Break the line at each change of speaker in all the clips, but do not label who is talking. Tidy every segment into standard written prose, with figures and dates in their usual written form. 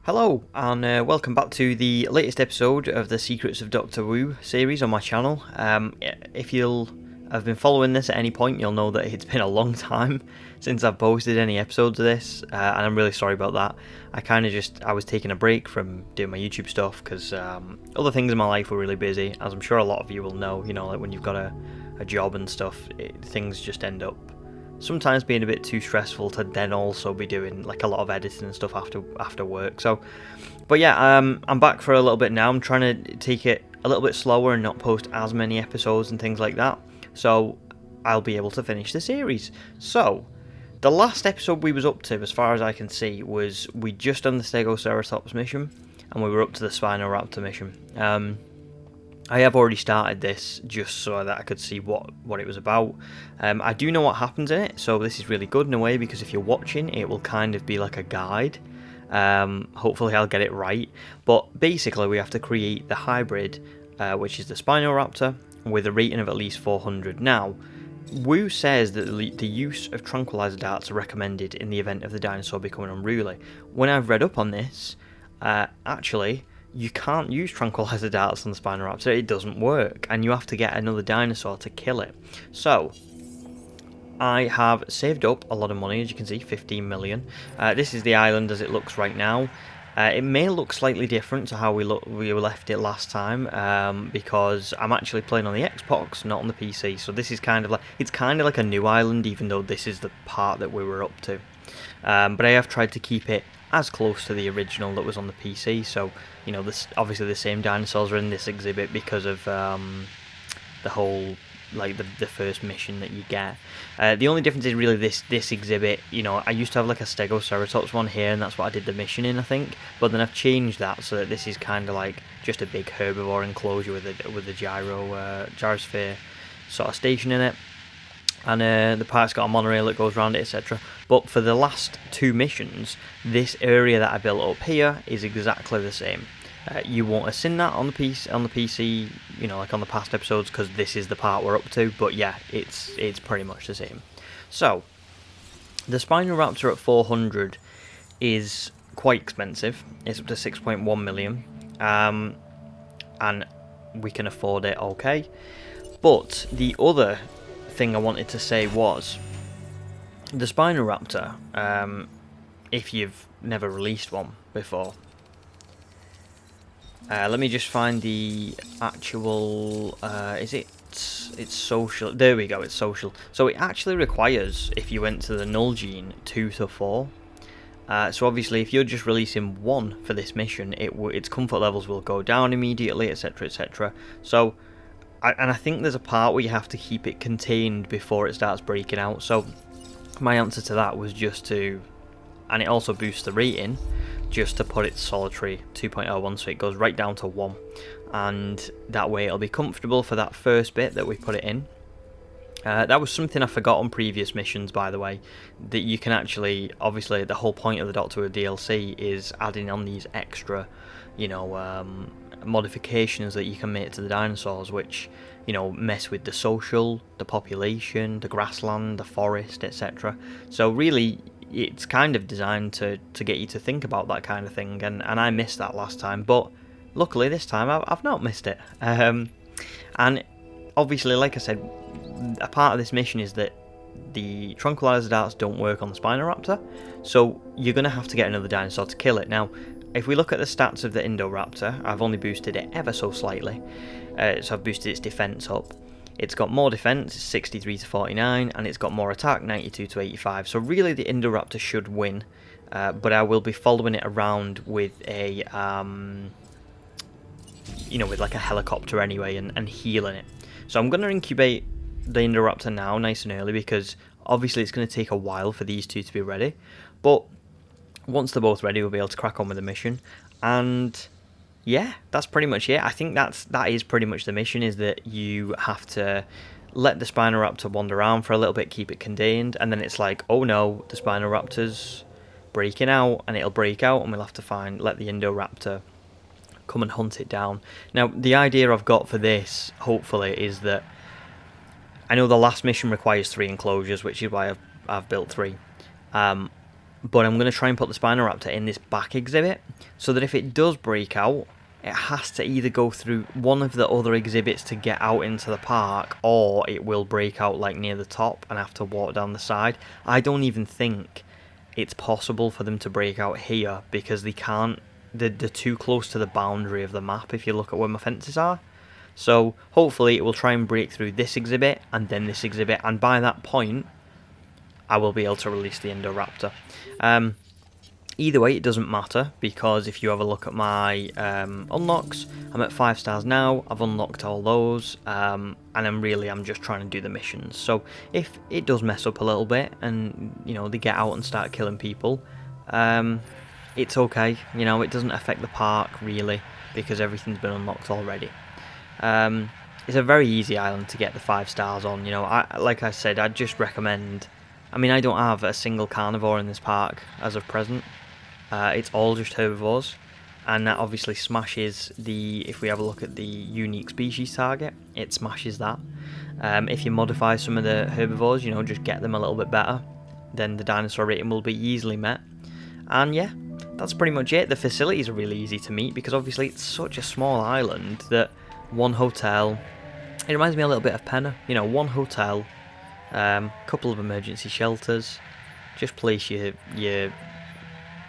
Hello, and welcome back to the latest episode of the Secrets of Doctor Wu series on my channel. If you'll have been following this at any point, you'll know that it's been a long time since I've posted any episodes of this, and I'm really sorry about that. I was taking a break from doing my YouTube stuff because other things in my life were really busy, as I'm sure a lot of you will know. You know, like when you've got a job and stuff, things just end up sometimes being a bit too stressful to then also be doing like a lot of editing and stuff after work. But yeah, I'm back for a little bit now. I'm trying to take it a little bit slower and not post as many episodes and things like that, so I'll be able to finish the series. So the last episode we was up to, as far as I can see, was we just done the Stegoceratops mission and we were up to the Spinoraptor mission. I have already started this just so that I could see what it was about. I do know what happens in it, so this is really good in a way, because if you're watching, it will kind of be like a guide. Hopefully I'll get it right. But basically we have to create the hybrid, which is the Spinoraptor, with a rating of at least 400. Now, Wu says that the use of tranquilizer darts are recommended in the event of the dinosaur becoming unruly. When I've read up on this, actually, you can't use tranquilizer darts on the Spinoraptor. It doesn't work, and you have to get another dinosaur to kill it. So I have saved up a lot of money, as you can see, 15 million. This is the island as it looks right now. It may look slightly different to how we left it last time, because I'm actually playing on the Xbox, not on the PC. So this is kind of like a new island, even though this is the part that we were up to. But I have tried to keep it as close to the original that was on the PC. So, you know, obviously the same dinosaurs are in this exhibit because of the whole, like, the first mission that you get. The only difference is really this exhibit. You know, I used to have like a Stegoceratops one here, and that's what I did the mission in, I think. But then I've changed that so that this is kind of like just a big herbivore enclosure with a gyrosphere sort of station in it. And the park's got a monorail that goes around it, etc. But for the last two missions, this area that I built up here is exactly the same. You won't have seen that on the PC, you know, like on the past episodes, because this is the part we're up to. But yeah, it's pretty much the same. So the Spinoraptor at 400 is quite expensive. It's up to 6.1 million, and we can afford it, okay. But the other thing I wanted to say was the Spinoraptor, if you've never released one before, let me just find the actual, it's social, there we go, it's social. So it actually requires, if you went to the null gene, 2 to 4. So obviously if you're just releasing one for this mission, its comfort levels will go down immediately, etc, etc. So I think there's a part where you have to keep it contained before it starts breaking out. So my answer to that was just to, and it also boosts the rating, just to put it solitary 2.01, so it goes right down to 1, and that way it'll be comfortable for that first bit that we put it in. That was something I forgot on previous missions, by the way, that you can actually, obviously the whole point of the Doctor Who DLC is adding on these extra, you know, modifications that you can make to the dinosaurs, which, you know, mess with the social, the population, the grassland, the forest, etc. So really, it's kind of designed to get you to think about that kind of thing, and I missed that last time, but luckily this time I've not missed it. And obviously, like I said, a part of this mission is that the tranquilizer darts don't work on the Spinoraptor, so you're going to have to get another dinosaur to kill it. Now, if we look at the stats of the Indoraptor, I've only boosted it ever so slightly, so I've boosted its defense up. It's got more defense, 63 to 49, and it's got more attack, 92 to 85. So really the Indoraptor should win, but I will be following it around with a, you know, with like a helicopter anyway, and healing it. So I'm going to incubate the Indoraptor now, nice and early, because obviously it's going to take a while for these two to be ready. But once they're both ready, we'll be able to crack on with the mission. And yeah, that's pretty much it. I think that is pretty much the mission, is that you have to let the Spinoraptor wander around for a little bit, keep it contained, and then it's like, oh no, the Spinoraptor's breaking out, and it'll break out, and we'll have to let the Indoraptor come and hunt it down. Now, the idea I've got for this, hopefully, is that I know the last mission requires 3 enclosures, which is why I've built 3. But I'm going to try and put the Spinoraptor in this back exhibit, so that if it does break out, it has to either go through one of the other exhibits to get out into the park, or it will break out like near the top and have to walk down the side. I don't even think it's possible for them to break out here, because they can't. They're too close to the boundary of the map if you look at where my fences are. So hopefully it will try and break through this exhibit and then this exhibit, and by that point I will be able to release the Indoraptor. Either way, it doesn't matter, because if you have a look at my unlocks, I'm at 5 stars now. I've unlocked all those, and I'm just trying to do the missions. So if it does mess up a little bit and they get out and start killing people, it's okay. It doesn't affect the park really, because everything's been unlocked already. It's a very easy island to get the 5 stars on. Like I said, I'd just recommend. I mean, I don't have a single carnivore in this park as of present. It's all just herbivores, and that obviously smashes if we have a look at the unique species target, it smashes that. If you modify some of the herbivores, just get them a little bit better, then the dinosaur rating will be easily met. And yeah, that's pretty much it. The facilities are really easy to meet, because obviously it's such a small island that one hotel, it reminds me a little bit of Penna, one hotel, couple of emergency shelters, just place your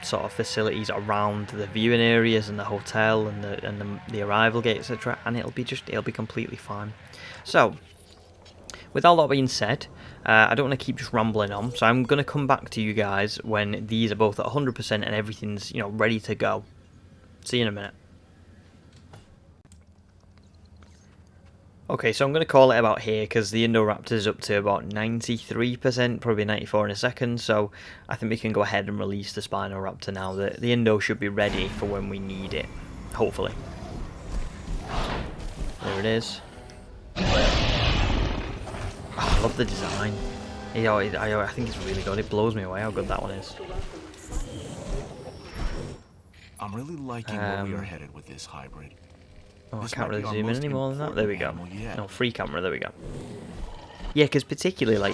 sort of facilities around the viewing areas and the hotel and the arrival gate, etc., and it'll be completely fine. So with all that being said, I don't want to keep just rambling on, so I'm going to come back to you guys when these are both at 100% and everything's ready to go. See you in a minute. Okay, so I'm going to call it about here, because the Indoraptor's up to about 93%, probably 94 in a second, so I think we can go ahead and release the Spinoraptor now. The Indo should be ready for when we need it, hopefully. There it is. Oh, I love the design. I think it's really good. It blows me away how good that one is.
I'm really liking where we are headed with this hybrid.
Oh, I can't really zoom in any more than that. There we go. No, free camera. There we go. Yeah, because particularly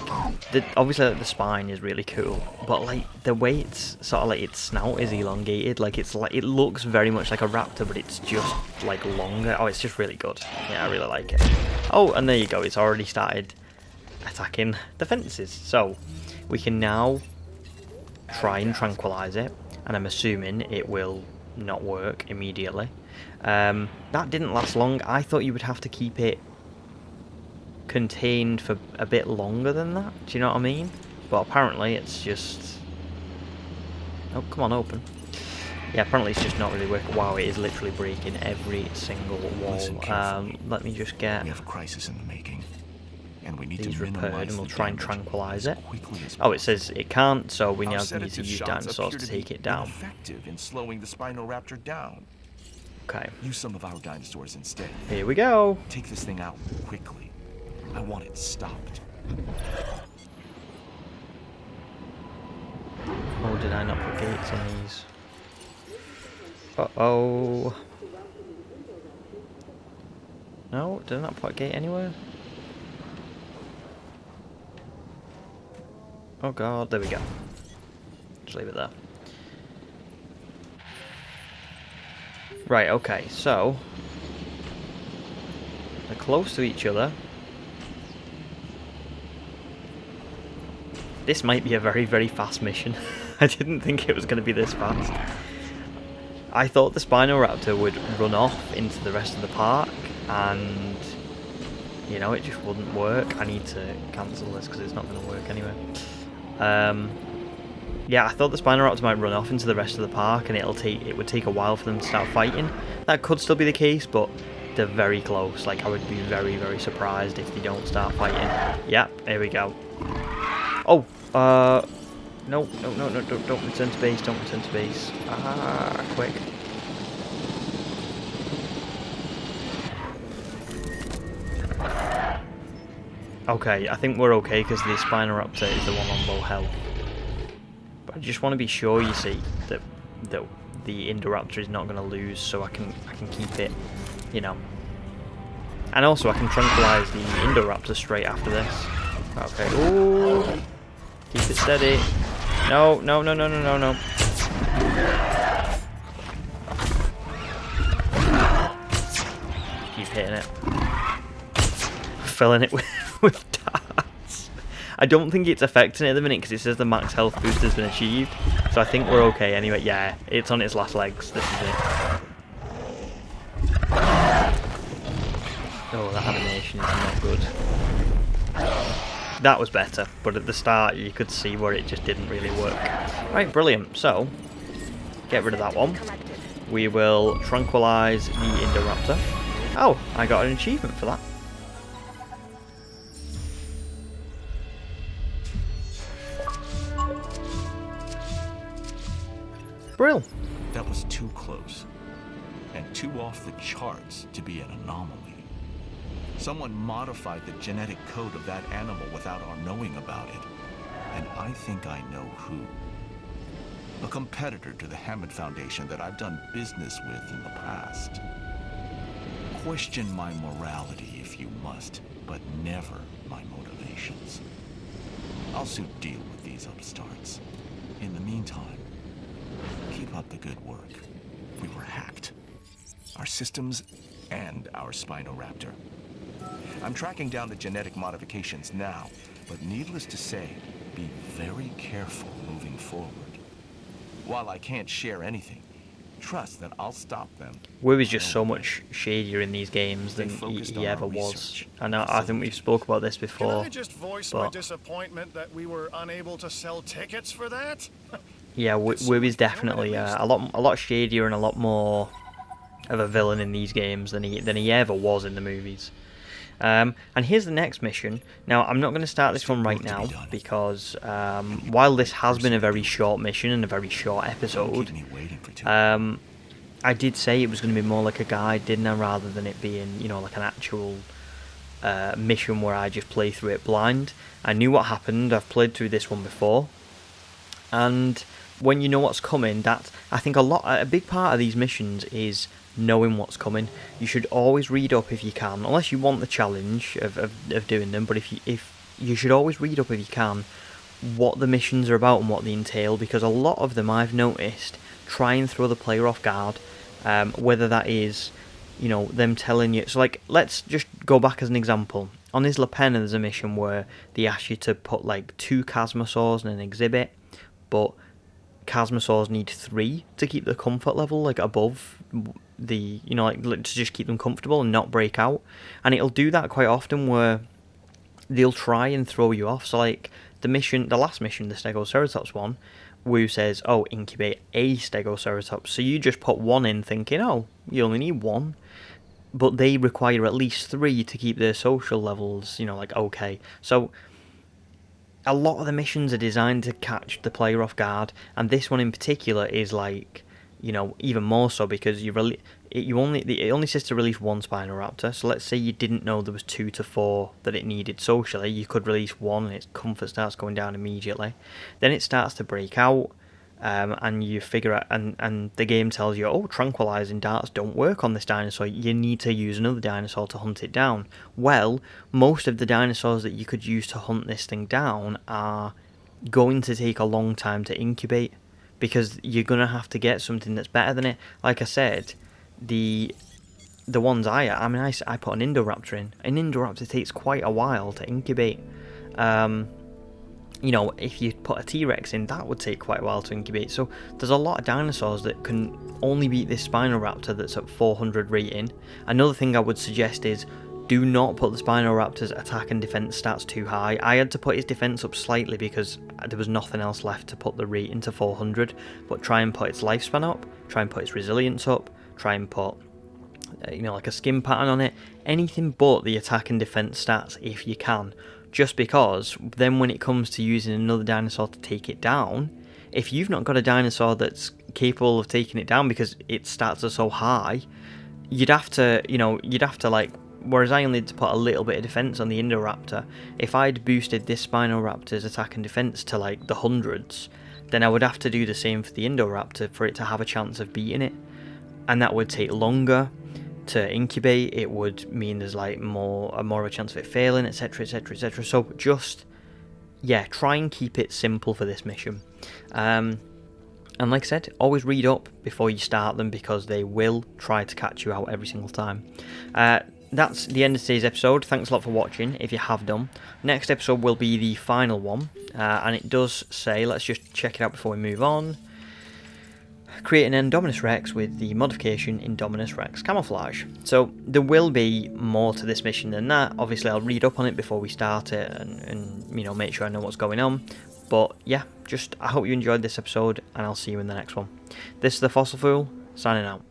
obviously the spine is really cool, but the way it's sort of its snout is elongated. It looks very much like a raptor, but it's just longer. Oh, it's just really good. Yeah, I really like it. Oh, and there you go. It's already started attacking the fences. So we can now try and tranquilize it, and I'm assuming it will not work immediately. That didn't last long. I thought you would have to keep it contained for a bit longer than that. Do you know what I mean? But apparently it's just... Oh, come on, open. Yeah, apparently it's just not really working. Wow, it is literally breaking every single wall. Let me just get...
We have a crisis in the making, and we need
these
to
repaired, and we'll try and tranquilize it. Oh, it says it can't, so we now need to use dinosaurs to take it down.
Effective in slowing the Spinoraptor down.
Okay.
Use some of our dinosaurs instead.
Here we go.
Take this thing out quickly. I want it stopped.
Oh, did I not put gates on these? Uh-oh. No, did I not put a gate anywhere? Oh god, there we go. Just leave it there. Right, okay, so they're close to each other. This might be a very, very fast mission. I didn't think it was going to be this fast. I thought the Spinoraptor would run off into the rest of the park, and it just wouldn't work. I need to cancel this because it's not going to work anyway. Yeah, I thought the Spinoraptor might run off into the rest of the park, and it would take a while for them to start fighting. That could still be the case, but they're very close. I would be very, very surprised if they don't start fighting. Yep, there we go. Oh, no, don't return to base, don't return to base. Quick. Okay, I think we're okay because the Spinoraptor is the one on low health. But I just want to be sure, you see, that the Indoraptor is not going to lose, so I can keep it, And also I can tranquilize the Indoraptor straight after this. Okay, ooh, keep it steady. No, no, no, no, no, no, no. Keep hitting it. Filling it with darts. I don't think it's affecting it at the minute because it says the max health boost has been achieved. So I think we're okay anyway. Yeah, it's on its last legs. This is it. Oh, that animation is not good. That was better, but at the start you could see where it just didn't really work. Right, brilliant. So, get rid of that one. We will tranquilize the Indoraptor. Oh, I got an achievement for that. Brill.
That was too close, and too off the charts to be an anomaly. Someone modified the genetic code of that animal without our knowing about it. And I think I know who. A competitor to the Hammond Foundation that I've done business with in the past. Question my morality if you must, but never my motivations. I'll soon deal with these upstarts. In the meantime, keep up the good work. We were hacked. Our systems and our Spinoraptor. I'm tracking down the genetic modifications now, but needless to say, be very careful moving forward. While I can't share anything, trust that I'll stop them.
Wu is just so much shadier in these games than he ever was. And I think we've spoke about this before.
Can I just voice my disappointment that we were unable to sell tickets for that?
Yeah, Wu is definitely a lot shadier and a lot more of a villain in these games than he ever was in the movies. And here's the next mission. Now, I'm not going to start this one right now because while this has been a very short mission and a very short episode, I did say it was going to be more like a guide, didn't I, rather than it being, you know, like an actual mission where I just play through it blind. I knew what happened. I've played through this one before, and when you know what's coming, I think a big part of these missions is knowing what's coming. You should always read up if you can, unless you want the challenge of doing them, but if you should always read up if you can what the missions are about and what they entail, because a lot of them I've noticed try and throw the player off guard, whether that is, you know, them telling you. So like, let's just go back as an example. On Isla Pena there's a mission where they ask you to put like 2 Chasmosaurs in an exhibit, but Chasmosaurs need 3 to keep the comfort level like above the, you know, like to just keep them comfortable and not break out. And it'll do that quite often where they'll try and throw you off. So like the last mission, the Stegoceratops one, Wu says, oh, incubate a Stegoceratops. So you just put 1 in thinking, oh, you only need 1. But they require at least 3 to keep their social levels, you know, like okay. So a lot of the missions are designed to catch the player off guard, and this one in particular is like, you know, even more so because it only says to release 1 Spinoraptor. So let's say you didn't know there was 2 to 4 that it needed socially, you could release 1 and its comfort starts going down immediately. Then it starts to break out, and you figure out, and the game tells you, oh, tranquilizing darts don't work on this dinosaur, you need to use another dinosaur to hunt it down. Well, most of the dinosaurs that you could use to hunt this thing down are going to take a long time to incubate, because you're going to have to get something that's better than it. Like I said, the ones I put an Indoraptor in. An Indoraptor takes quite a while to incubate. You know, if you put a T-Rex in, that would take quite a while to incubate. So there's a lot of dinosaurs that can only beat this Spinoraptor that's at 400 rating. Another thing I would suggest is do not put the Spinoraptor's attack and defense stats too high. I had to put his defense up slightly because there was nothing else left to put the rating to 400, but try and put its lifespan up, try and put its resilience up, try and put, you know, like a skin pattern on it, anything but the attack and defense stats if you can. Just because then when it comes to using another dinosaur to take it down, if you've not got a dinosaur that's capable of taking it down because its stats are so high, you'd have to like, whereas I only had to put a little bit of defense on the Indoraptor, if I'd boosted this Spinoraptor's attack and defense to like the hundreds, then I would have to do the same for the Indoraptor for it to have a chance of beating it, and that would take longer to incubate. It would mean there's like more of a chance of it failing, etc, etc, etc. So just, yeah, try and keep it simple for this mission. And like I said, always read up before you start them, because they will try to catch you out every single time. That's the end of today's episode. Thanks a lot for watching, if you have done. Next episode will be the final one, and it does say, let's just check it out before we move on. Create an Indominus Rex with the modification Indominus Rex Camouflage. So there will be more to this mission than that. Obviously I'll read up on it before we start it and you know, make sure I know what's going on. But yeah, I hope you enjoyed this episode, and I'll see you in the next one. This is the Fossil Fool, signing out.